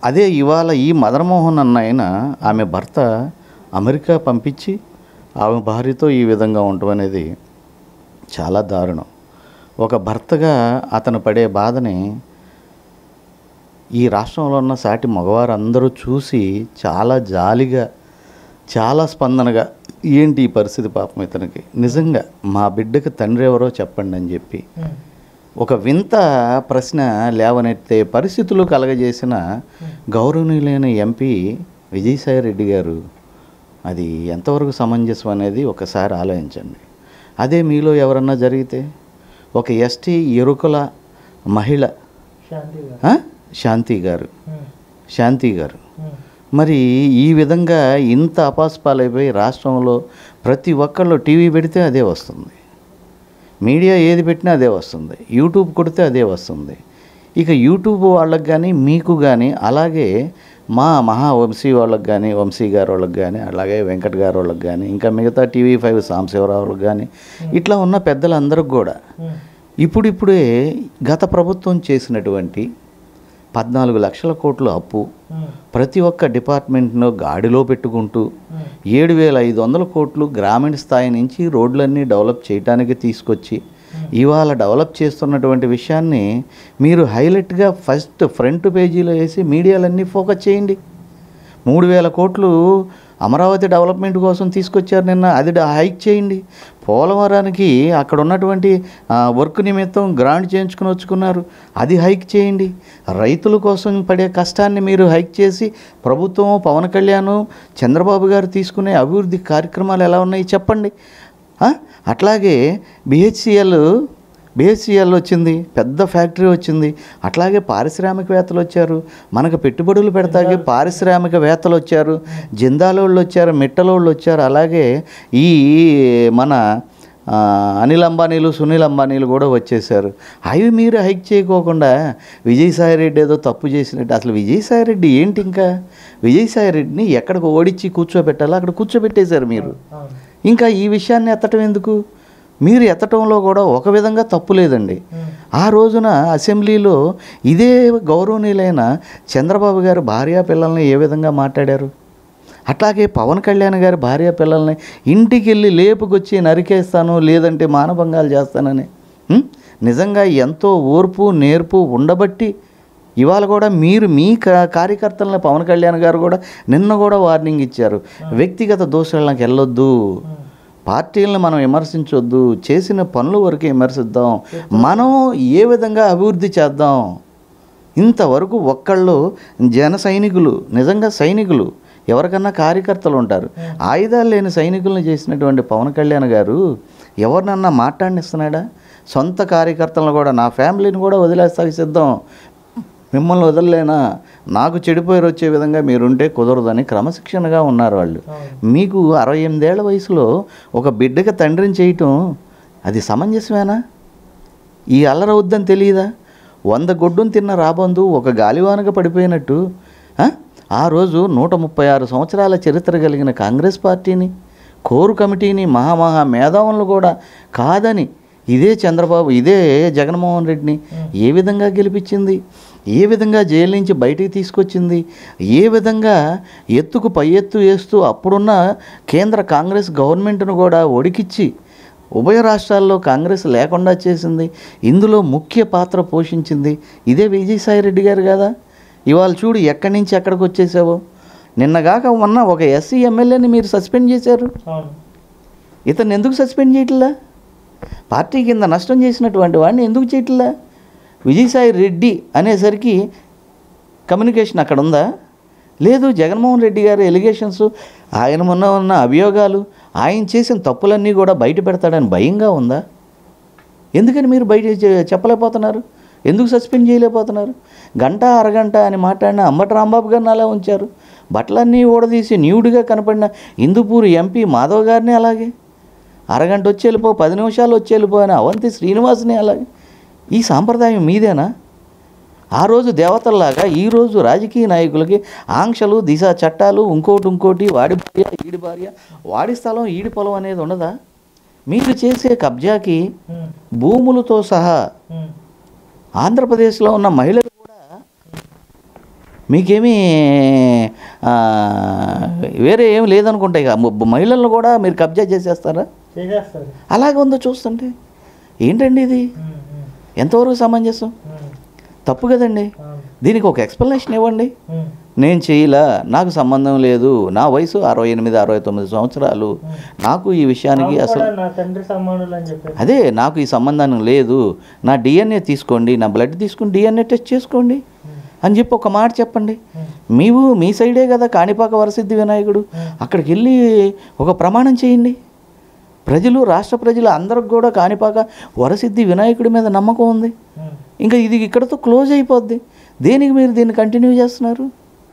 అదే ఇవాళ ఈ మదన్మోహన్ అన్న ఆయన ఆమె భర్త అమెరికా పంపించి ఆమె భార్యతో ఈ విధంగా ఉండటం అనేది చాలా దారుణం. ఒక భర్తగా అతను పడే బాధని ఈ రాష్ట్రంలో ఉన్న సాటి మగవారు అందరూ చూసి చాలా జాలిగా, చాలా స్పందనగా, ఏంటి ఈ పరిస్థితి పాపం ఇతనికి, నిజంగా మా బిడ్డకి తండ్రి ఎవరో చెప్పండి అని చెప్పి ఒక వింత ప్రశ్న లేవనెత్తే పరిస్థితులు కలగజేసిన గౌరవనీయులైన ఎంపీ విజయసాయిరెడ్డి గారు, అది ఎంతవరకు సమంజసం అనేది ఒకసారి ఆలోచించండి. అదే మీలో ఎవరన్నా జరిగితే, ఒక ఎస్టీ ఎరుకల మహిళ శాంతి గారు మరి ఈ విధంగా ఇంత అపాస్పాలైపోయి రాష్ట్రంలో ప్రతి ఒక్కళ్ళు టీవీ పెడితే అదే వస్తుంది, మీడియా ఏది పెట్టినా అదే వస్తుంది, యూట్యూబ్ కొడితే అదే వస్తుంది. ఇక యూట్యూబ్ వాళ్ళకి కానీ మీకు కానీ, అలాగే మా మహావంశీ వాళ్ళకి కానీ, వంశీ గారు వాళ్ళకి కానీ, అలాగే వెంకట్ గారు వాళ్ళకి కానీ, ఇంకా మిగతా TV5 సాంబశివరావు వాళ్ళకి కానీ, ఇట్లా ఉన్న పెద్దలందరికి కూడా ఇప్పుడిప్పుడే గత ప్రభుత్వం చేసినటువంటి 14 లక్షల కోట్ల అప్పు ప్రతి ఒక్క డిపార్ట్మెంట్ను గాడిలో పెట్టుకుంటూ 7,500 కోట్లు గ్రామీణ స్థాయి నుంచి రోడ్లన్నీ డెవలప్ చేయడానికి తీసుకొచ్చి ఇవాళ డెవలప్ చేస్తున్నటువంటి విషయాన్ని మీరు హైలైట్గా ఫ్రంట్ పేజీలో వేసి మీడియాలన్నీ ఫోకస్ చేయండి. 3,000 కోట్లు అమరావతి డెవలప్మెంట్ కోసం తీసుకొచ్చారు నిన్న, అది హైక్ చేయండి. పోలవరానికి అక్కడ ఉన్నటువంటి వర్క్ నిమిత్తం గ్రాంట్ చేయించుకుని వచ్చుకున్నారు, అది హైక్ చేయండి. రైతుల కోసం పడే కష్టాన్ని మీరు హైక్ చేసి ప్రభుత్వం, పవన్ కళ్యాణ్, చంద్రబాబు గారు తీసుకునే అభివృద్ధి కార్యక్రమాలు ఎలా ఉన్నాయి చెప్పండి. అట్లాగే బిహెచ్సిఎల్ వచ్చింది, పెద్ద ఫ్యాక్టరీ వచ్చింది. అట్లాగే పారిశ్రామికవేత్తలు వచ్చారు, మనకు పెట్టుబడులు పెడతాకి పారిశ్రామికవేత్తలు వచ్చారు, జిందాలోళ్ళు వచ్చారు, మిట్టలోళ్ళు వచ్చారు. అలాగే ఈ మన అనిల్ అంబానీలు, సునీల్ అంబానీలు కూడా వచ్చేసారు. అవి మీరు హైక్ చేయకోకుండా విజయసాయిరెడ్డి ఏదో తప్పు చేసినట్టు. అసలు విజయసాయిరెడ్డి ఏంటి, ఇంకా విజయసాయిరెడ్డిని ఎక్కడికి ఓడించి కూర్చోబెట్టాలో అక్కడ కూర్చోబెట్టేశారు మీరు. ఇంకా ఈ విషయాన్ని ఎత్తటం ఎందుకు? మీరు ఎత్తటంలో కూడా ఒక విధంగా తప్పు లేదండి. ఆ రోజున అసెంబ్లీలో ఇదే గౌరవనీయులైన చంద్రబాబు గారు భార్యా పిల్లల్ని ఏ విధంగా మాట్లాడారు, అట్లాగే పవన్ కళ్యాణ్ గారి భార్యా పిల్లల్ని ఇంటికి వెళ్ళి లేపుకొచ్చి నరికేస్తాను, లేదంటే మానభంగాలు చేస్తానని నిజంగా ఎంతో ఓర్పు నేర్పు ఉండబట్టి ఇవాళ కూడా మీరు మీ కార్యకర్తలను పవన్ కళ్యాణ్ గారు కూడా నిన్న కూడా వార్నింగ్ ఇచ్చారు, వ్యక్తిగత దోషాలకు వెళ్ళొద్దు, పార్టీలను మనం విమర్శించొద్దు, చేసిన పనుల వరకు విమర్శిద్దాం, మనం ఏ విధంగా అభివృద్ధి చేద్దాం. ఇంతవరకు ఒక్కళ్ళు జన సైనికులు, నిజంగా సైనికులు, ఎవరికన్నా కార్యకర్తలు ఉంటారు, ఆయుధాలు లేని సైనికులను చేసినటువంటి పవన్ కళ్యాణ్ గారు ఎవరినన్నా మాట్లాడిస్తున్నాడా? సొంత కార్యకర్తలను కూడా, నా ఫ్యామిలీని కూడా వదిలేస్తాకి సిద్ధం, మిమ్మల్ని వదలలేనా, నాకు చెడిపోయి వచ్చే విధంగా మీరుంటే కుదరదని క్రమశిక్షణగా ఉన్నారు వాళ్ళు. మీకు 68 ఏళ్ల వయసులో ఒక బిడ్డకి తండ్రిని చేయటం అది సమంజసమేనా? ఈ అల్లరవద్దని తెలియదా? 100 గొడ్డును తిన్న రాబందు ఒక గాలివానగా పడిపోయినట్టు ఆ రోజు 136 సంవత్సరాల చరిత్ర కలిగిన కాంగ్రెస్ పార్టీని, కోర్ కమిటీని, మహా మేధావులను కూడా కాదని ఇదే చంద్రబాబు, ఇదే జగన్మోహన్ రెడ్డిని ఏ విధంగా గెలిపించింది, ఏ విధంగా జైలు నుంచి బయటికి తీసుకొచ్చింది, ఏ విధంగా ఎత్తుకు పై ఎత్తు వేస్తూ అప్పుడున్న కేంద్ర కాంగ్రెస్ గవర్నమెంట్ను కూడా ఒడికిచ్చి ఉభయ రాష్ట్రాల్లో కాంగ్రెస్ లేకుండా చేసింది, ఇందులో ముఖ్య పాత్ర పోషించింది ఇదే విజయసాయిరెడ్డి గారు కదా. ఇవాళ చూడు ఎక్కడి నుంచి ఎక్కడికి వచ్చేసావో. నిన్నగాక ఉన్న ఒక ఎస్సీ ఎమ్మెల్యేని మీరు సస్పెండ్ చేశారు, ఇతన్ని ఎందుకు సస్పెండ్ చేయట్లా? పార్టీ కింద నష్టం చేసినటువంటి వాడిని ఎందుకు చేయట్లా? విజయసాయి రెడ్డి అనేసరికి కమ్యూనికేషన్ అక్కడ ఉందా? లేదు. జగన్మోహన్ రెడ్డి గారి ఎలిగేషన్స్, ఆయన మొన్న ఉన్న అభియోగాలు, ఆయన చేసిన తప్పులన్నీ కూడా బయట పెడతాడని భయంగా ఉందా? ఎందుకని మీరు బయట చెప్పలేకపోతున్నారు? ఎందుకు సస్పెండ్ చేయలేకపోతున్నారు? గంట అరగంట అని మాట్లాడిన అంబటి రాంబాబు గారిని అలా ఉంచారు, బట్టలన్నీ ఊడదీసి న్యూడ్గా కనపడిన హిందూపూర్ ఎంపీ మాధవ్ గారిని అలాగే, అరగంట వచ్చి వెళ్ళిపో, 10 నిమిషాలు వచ్చి వెళ్ళిపో అని అవంతి శ్రీనివాస్ని అలాగే. ఈ సాంప్రదాయం మీదేనా? ఆ రోజు దేవతల్లాగా ఈరోజు రాజకీయ నాయకులకి ఆంక్షలు, దిశ చట్టాలు, ఇంకోటి వాడి భార్య ఈడి భార్య, వాడి స్థలం ఈడి పొలం అనేది ఉండదా? మీరు చేసే కబ్జాకి భూములతో సహా ఆంధ్రప్రదేశ్లో ఉన్న మహిళలు కూడా మీకేమీ వేరే ఏమి లేదనుకుంటే ఇక మహిళలను కూడా మీరు కబ్జా చేసేస్తారా? అలాగే ఉందో చూస్తుంటే ఏంటండి ఇది? ఎంతవరకు సమంజసం? తప్పు కదండి. దీనికి ఒక ఎక్స్ప్లెనేషన్ ఇవ్వండి. నేను చేయలా, నాకు సంబంధం లేదు, నా వయసు 68, 69 సంవత్సరాలు, నాకు ఈ విషయానికి అసలు అదే నాకు ఈ సంబంధం లేదు, నా DNA తీసుకోండి, నా బ్లడ్ తీసుకుని DNA టెస్ట్ చేసుకోండి అని చెప్పి ఒక మాట చెప్పండి. మీ సైడే కదా కాణిపాక వరసిద్ధి వినాయకుడు, అక్కడికి వెళ్ళి ఒక ప్రమాణం చేయండి. రాష్ట్ర ప్రజలు అందరికి కూడా కాణిపాక వరసిద్ధి వినాయకుడి మీద నమ్మకం ఉంది. ఇంకా ఇది ఇక్కడతో క్లోజ్ అయిపోద్ది. దేనికి మీరు దీన్ని కంటిన్యూ చేస్తున్నారు?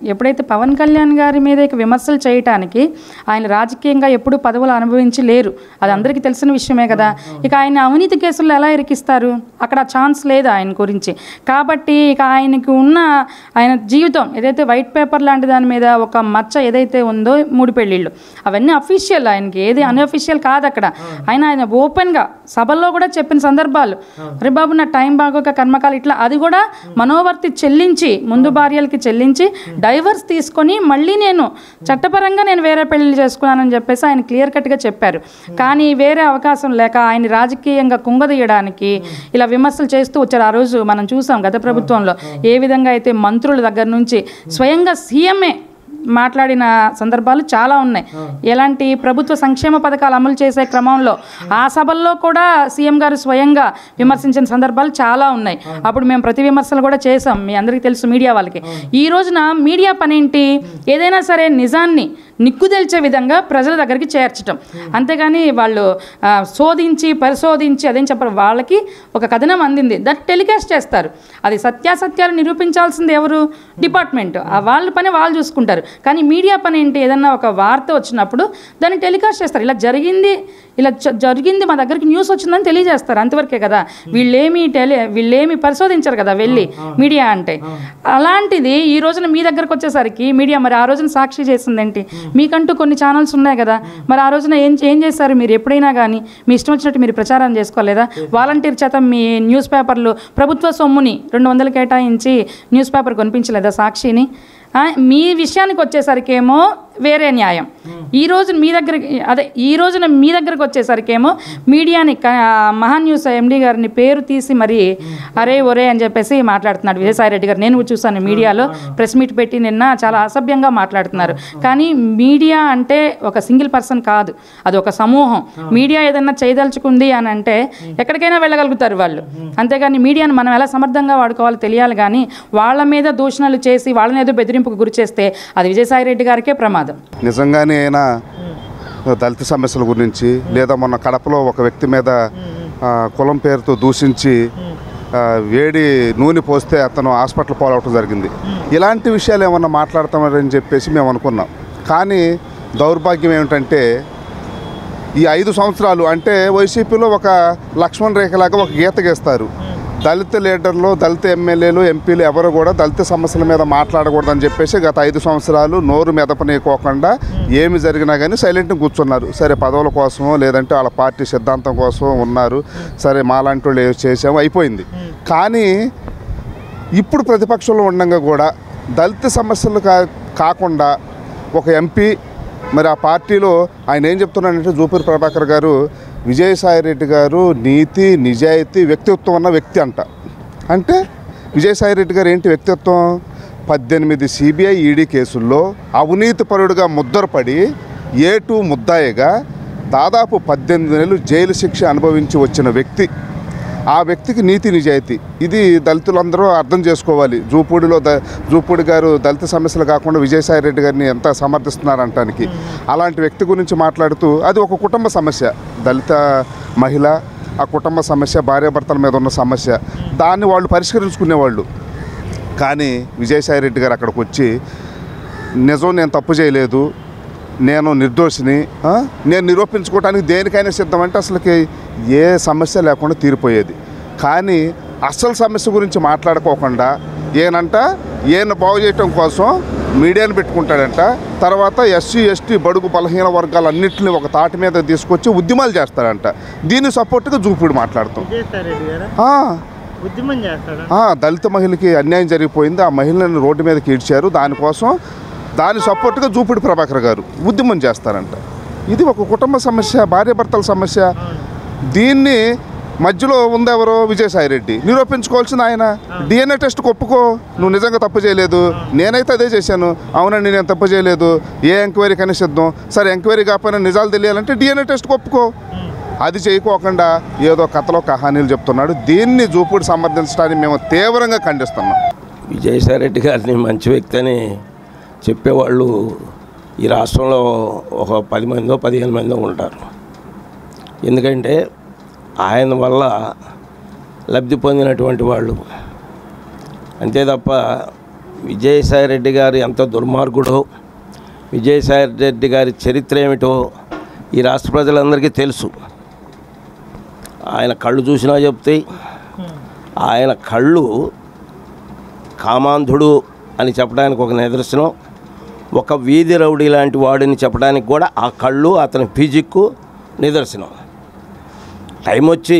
ఎప్పుడైతే పవన్ కళ్యాణ్ గారి మీద ఇక విమర్శలు చేయటానికి ఆయన రాజకీయంగా ఎప్పుడు పదవులు అనుభవించి లేరు, అది అందరికీ తెలిసిన విషయమే కదా. ఇక ఆయన అవినీతి కేసుల్లో ఎలా ఇరికిస్తారు? అక్కడ ఛాన్స్ లేదు ఆయన గురించి. కాబట్టి ఇక ఆయనకి ఉన్న ఆయన జీవితం ఏదైతే వైట్ పేపర్ లాంటి దాని మీద ఒక మచ్చ ఏదైతే ఉందో 3 పెళ్ళిళ్ళు, అవన్నీ అఫీషియల్, ఆయనకి ఏది అన్అఫీషియల్ కాదు. అక్కడ ఆయన ఓపెన్గా సభల్లో కూడా చెప్పిన సందర్భాలు, అరే బాబు నా టైం బాగోక కర్మకాలు ఇట్లా, అది కూడా మనోవర్తి చెల్లించి, ముందు భార్యలకి చెల్లించి డైవర్స్ తీసుకొని మళ్ళీ నేను చట్టపరంగా నేను వేరే పెళ్లి చేసుకున్నానని చెప్పేసి ఆయన క్లియర్ కట్గా చెప్పారు. కానీ వేరే అవకాశం లేక ఆయన రాజకీయంగా కుంగదీయడానికి ఇలా విమర్శలు చేస్తూ వచ్చారు. ఆ రోజు మనం చూసాం గత ప్రభుత్వంలో ఏ విధంగా అయితే మంత్రుల దగ్గర నుంచి స్వయంగా సీఎంఏ మాట్లాడిన సందర్భాలు చాలా ఉన్నాయి. ఎలాంటి ప్రభుత్వ సంక్షేమ పథకాలు అమలు చేసే క్రమంలో ఆ సభల్లో కూడా సీఎం గారు స్వయంగా విమర్శించిన సందర్భాలు చాలా ఉన్నాయి. అప్పుడు మేము ప్రతి విమర్శలు కూడా చేసాం, మీ అందరికీ తెలుసు మీడియా వాళ్ళకి. ఈ రోజున మీడియా పనేంటి? ఏదైనా సరే నిజాన్ని నిక్కుదెల్చే విధంగా ప్రజల దగ్గరికి చేర్చడం, అంతేగాని వాళ్ళు శోధించి పరిశోధించి అదేం చెప్పరు. వాళ్ళకి ఒక కథనం అందింది, దాన్ని టెలికాస్ట్ చేస్తారు. అది సత్యాసత్యాలు నిరూపించాల్సింది ఎవరు? డిపార్ట్మెంట్. వాళ్ళ పని వాళ్ళు చూసుకుంటారు. కానీ మీడియా పని ఏంటి? ఏదన్నా ఒక వార్త వచ్చినప్పుడు దాన్ని టెలికాస్ట్ చేస్తారు. ఇలా జరిగింది మా దగ్గరికి న్యూస్ వచ్చిందని తెలియజేస్తారు, అంతవరకే కదా. వీళ్ళేమి పరిశోధించారు కదా వెళ్ళి మీడియా అంటే. అలాంటిది ఈ రోజున మీ దగ్గరకు వచ్చేసరికి మీడియా, మరి ఆ రోజున సాక్షి చేసిందేంటి? మీకంటూ కొన్ని ఛానల్స్ ఉన్నాయి కదా, మరి ఆ రోజున ఏం చేశారు మీరు? ఎప్పుడైనా కానీ మీ ఇష్టం వచ్చినట్టు మీరు ప్రచారం చేసుకోలేదా? వాలంటీర్ చేత మీ న్యూస్ పేపర్లు ప్రభుత్వ సొమ్ముని 200 కేటాయించి న్యూస్ పేపర్ కొనిపించలేదా సాక్షిని? మీ విషయానికి వచ్చేసరికేమో వేరే న్యాయం. ఈ రోజున మీ దగ్గరకు వచ్చేసరికేమో మీడియాని మహాన్ న్యూస్ MD గారిని పేరు తీసి మరి అరే ఒరే అని చెప్పేసి మాట్లాడుతున్నాడు విజయసాయి రెడ్డి గారు. నేను చూసాను మీడియాలో ప్రెస్ మీట్ పెట్టి నిన్న చాలా అసభ్యంగా మాట్లాడుతున్నారు. కానీ మీడియా అంటే ఒక సింగిల్ పర్సన్ కాదు, అది ఒక సమూహం. మీడియా ఏదన్నా చేయదలుచుకుంది అని అంటే ఎక్కడికైనా వెళ్ళగలుగుతారు వాళ్ళు, అంతేగాని మీడియాను మనం ఎలా సమర్థంగా వాడుకోవాలో తెలియాలి. కానీ వాళ్ళ మీద దూషణలు చేసి వాళ్ళని ఏదో బెదిరింపుకు గురి చేస్తే అది విజయసాయి రెడ్డి గారికే ప్రమాదం. నిజంగానే అయినా దళిత సమస్యల గురించి, లేదా మొన్న కడపలో ఒక వ్యక్తి మీద కులం పేరుతో దూషించి వేడి నూనె పోస్తే అతను హాస్పిటల్ పాలవటం జరిగింది. ఇలాంటి విషయాలు ఏమన్నా మాట్లాడతామని చెప్పేసి మేము అనుకున్నాం. కానీ దౌర్భాగ్యం ఏమిటంటే ఈ 5 సంవత్సరాలు అంటే వైసీపీలో ఒక లక్ష్మణ్ రేఖలాగా ఒక గీత గీస్తారు. దళిత లీడర్లు, దళిత ఎమ్మెల్యేలు, ఎంపీలు ఎవరు కూడా దళిత సమస్యల మీద మాట్లాడకూడదని చెప్పేసి గత 5 సంవత్సరాలు నోరు మెదపనీయకోకుండా ఏమి జరిగినా కానీ సైలెంట్గా కూర్చున్నారు. సరే పదవుల కోసమో లేదంటే వాళ్ళ పార్టీ సిద్ధాంతం కోసమో ఉన్నారు. సరే మాలాంటి వాళ్ళు చేసాము, అయిపోయింది. కానీ ఇప్పుడు ప్రతిపక్షంలో ఉండగా కూడా దళిత సమస్యలు కాకుండా ఒక ఎంపీ, మరి ఆ పార్టీలో ఆయన ఏం చెప్తున్నాడంటే జూపూరి ప్రభాకర్ గారు, విజయసాయి రెడ్డి గారు నీతి నిజాయితీ వ్యక్తిత్వం ఉన్న వ్యక్తి అంట. అంటే విజయసాయి రెడ్డి గారు ఏంటి వ్యక్తిత్వం? 18 CBI ED కేసుల్లో అవినీతిపరుడుగా ముద్రపడి A2 ముద్దాయిగా దాదాపు 18 నెలలు జైలు శిక్ష అనుభవించి వచ్చిన వ్యక్తి. ఆ వ్యక్తికి నీతి నిజాయితీ, ఇది దళితులందరూ అర్థం చేసుకోవాలి. జూపూడి గారు దళిత సమస్యలు కాకుండా విజయసాయి రెడ్డి గారిని ఎంత సమర్థిస్తున్నారంటానికి. అలాంటి వ్యక్తి గురించి మాట్లాడుతూ అది ఒక కుటుంబ సమస్య, దళిత మహిళ, ఆ కుటుంబ సమస్య, భార్యాభర్తల మీద ఉన్న సమస్య, దాన్ని వాళ్ళు పరిష్కరించుకునేవాళ్ళు. కానీ విజయసాయి రెడ్డి గారు అక్కడికి వచ్చి నిజం నేను తప్పు చేయలేదు, నేను నిర్దోషిని, నేను నిరూపించుకోవడానికి దేనికైనా సిద్ధం అంటే అసలుకి ఏ సమస్య లేకుండా తీరిపోయేది. కానీ అసలు సమస్య గురించి మాట్లాడుకోకుండా ఈయన బాగు చేయటం కోసం మీడియాను పెట్టుకుంటాడంట. తర్వాత SC ST బడుగు బలహీన వర్గాలన్నింటినీ ఒక తాటి మీద తీసుకొచ్చి ఉద్యమాలు చేస్తాడంట. దీన్ని సపోర్ట్గా జూపూడి మాట్లాడుతాం. ఉద్యమం చేస్తాడు. దళిత మహిళకి అన్యాయం జరిగిపోయింది, ఆ మహిళలను రోడ్డు మీదకి ఈడ్చారు, దానికోసం దాని సపోర్ట్గా జూపిడి ప్రభాకర్ గారు ఉద్యమం చేస్తారంట. ఇది ఒక కుటుంబ సమస్య, భార్యాభర్తల సమస్య. దీన్ని మధ్యలో ఉందెవరో విజయసాయిరెడ్డి నిరూపించుకోవాల్సిన ఆయన. DNA టెస్ట్కి ఒప్పుకో, నువ్వు నిజంగా తప్పు చేయలేదు, నేనైతే అదే చేశాను, అవునండి నేను తప్పు చేయలేదు, ఏ ఎంక్వైరీ కని సిద్ధం, సరే ఎంక్వైరీ కాకపోయినా నిజాలు తెలియాలంటే DNA టెస్ట్కి ఒప్పుకో. అది చేయకోకుండా ఏదో కథలో కహానీలు చెప్తున్నాడు. దీన్ని జూపిడి సమర్థించడానికి మేము తీవ్రంగా ఖండిస్తున్నాం. విజయసాయిరెడ్డి గారిని మంచి వ్యక్తి అని చెప్పేవాళ్ళు ఈ రాష్ట్రంలో ఒక 10 మందో 15 మందో ఉంటారు. ఎందుకంటే ఆయన వల్ల లబ్ధి పొందినటువంటి వాళ్ళు. అంతే తప్ప విజయసాయిరెడ్డి గారు ఎంత దుర్మార్గుడో, విజయసాయిరెడ్డి గారి చరిత్ర ఏమిటో ఈ రాష్ట్ర ప్రజలందరికీ తెలుసు. ఆయన కళ్ళు చూసినా చెప్తాయి. ఆయన కళ్ళు కామాంధుడు అని చెప్పడానికి ఒక నిదర్శనం, ఒక వీధి రౌడీ లాంటి వాడిని చెప్పడానికి కూడా ఆ కళ్ళు, అతని ఫిజిక్కు నిదర్శనం. టైం వచ్చి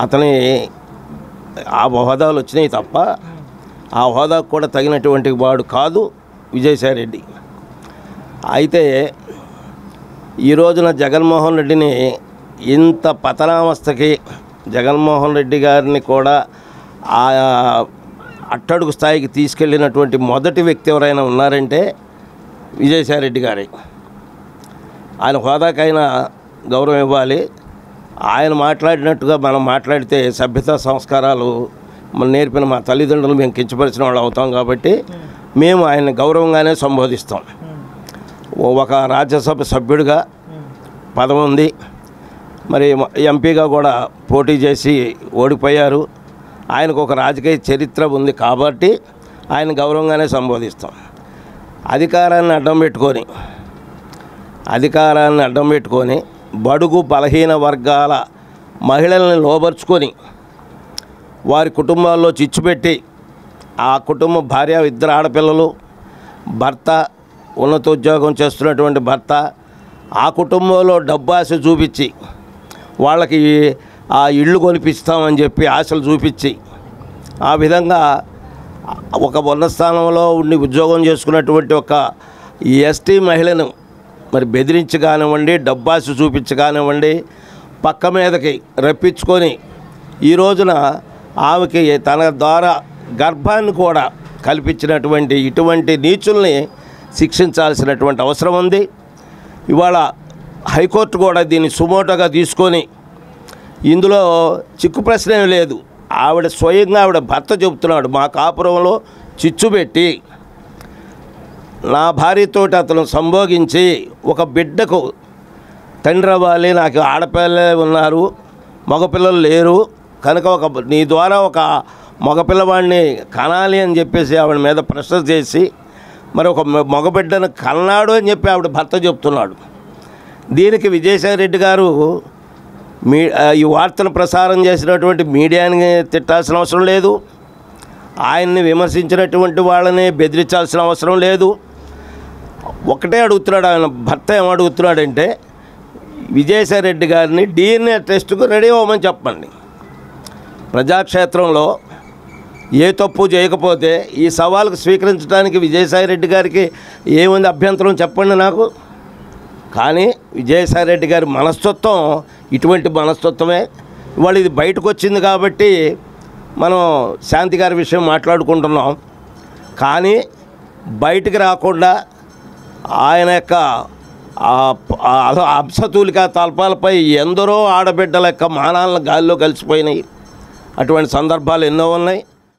అతని ఆ హోదాలు వచ్చినాయి తప్ప ఆ హోదాకు కూడా తగినటువంటి వాడు కాదు విజయసాయిరెడ్డి. అయితే ఈ రోజున జగన్మోహన్ రెడ్డిని ఇంత పతనావస్థకి, జగన్మోహన్ రెడ్డి గారిని కూడా ఆ అట్టడుగు స్థాయికి తీసుకెళ్ళినటువంటి మొదటి వ్యక్తి ఎవరైనా ఉన్నారంటే విజయసాయిరెడ్డి గారే. ఆయన హోదాకైనా గౌరవం ఇవ్వాలి. ఆయన మాట్లాడినట్టుగా మనం మాట్లాడితే సభ్యతా సంస్కారాలు మనం నేర్పిన మా తల్లిదండ్రులు మేము కించపరిచిన వాళ్ళు అవుతాం. కాబట్టి మేము ఆయన్ని గౌరవంగానే సంబోధిస్తాం. ఒక రాజ్యసభ సభ్యుడిగా పదవి ఉంది, మరి ఎంపీగా కూడా పోటీ చేసి ఓడిపోయారు. ఆయనకు ఒక రాజకీయ చరిత్ర ఉంది కాబట్టి ఆయన గౌరవంగానే సంబోధిస్తాం. అధికారాన్ని అడ్డం పెట్టుకొని బడుగు బలహీన వర్గాల మహిళల్ని లోబర్చుకొని వారి కుటుంబాల్లో చిచ్చుపెట్టి, ఆ కుటుంబం భార్య, 2 ఆడపిల్లలు, భర్త ఉన్నతోద్యోగం చేస్తున్నటువంటి భర్త, ఆ కుటుంబంలో డబ్బు ఆశ చూపించి వాళ్ళకి ఆ ఇళ్ళు కొనిపిస్తామని చెప్పి ఆశలు చూపించి, ఆ విధంగా ఒక ఉన్నత స్థానంలో ఉండి ఉద్యోగం చేసుకున్నటువంటి ఒక ఎస్టీ మహిళను మరి బెదిరించి కానివ్వండి, డబ్బాసు చూపించి కానివ్వండి, పక్క మీదకి రప్పించుకొని ఈ రోజున ఆమెకి తన ద్వారా గర్భాన్ని కూడా కల్పించినటువంటి ఇటువంటి నీచుల్ని శిక్షించాల్సినటువంటి అవసరం ఉంది. ఇవాళ హైకోర్టు కూడా దీన్ని సుమోటోగా తీసుకొని, ఇందులో చిక్కు ప్రశ్న ఏం లేదు, ఆవిడ స్వయంగా ఆవిడ భర్త చెబుతున్నాడు, మా కాపురంలో చిచ్చుపెట్టి నా భార్యతోటి అతను సంభోగించి ఒక బిడ్డకు తండ్రి అవ్వాలి, నాకు ఆడపిల్లలే ఉన్నారు, మగపిల్లలు లేరు కనుక నీ ద్వారా ఒక మగపిల్లవాడిని కనాలి అని చెప్పేసి ఆవిడ మీద ప్రెషర్ చేసి మరి ఒక మగబిడ్డను కన్నాడు అని చెప్పి ఆవిడ భర్త చెప్తున్నాడు. దీనికి విజయసాయిరెడ్డి గారు ఈ వార్తను ప్రసారం చేసినటువంటి మీడియాని తిట్టాల్సిన అవసరం లేదు, ఆయన్ని విమర్శించినటువంటి వాళ్ళని బెదిరించాల్సిన అవసరం లేదు. ఒకటే అడుగుతున్నాడు ఆయన భర్త, ఏమడుగుతున్నాడంటే విజయసాయిరెడ్డి గారిని DNA టెస్టుకు రెడీ అవ్వమని చెప్పండి. ప్రజాక్షేత్రంలో ఏ తప్పు చేయకపోతే ఈ సవాలుకు స్వీకరించడానికి విజయసాయిరెడ్డి గారికి ఏముంది అభ్యంతరం చెప్పండి నాకు. కానీ విజయసాయిరెడ్డి గారి మనస్తత్వం ఇటువంటి మనస్తత్వమే. ఇవాళ ఇది బయటకు వచ్చింది కాబట్టి మనం శాంతి గారి విషయం మాట్లాడుకుంటున్నాం. కానీ బయటికి రాకుండా ఆయన యొక్క అప్సతూలిక తల్పాలపై ఎందరో ఆడబిడ్డల యొక్క మానాలను గాలిలో కలిసిపోయినాయి. అటువంటి సందర్భాలు ఎన్నో ఉన్నాయి.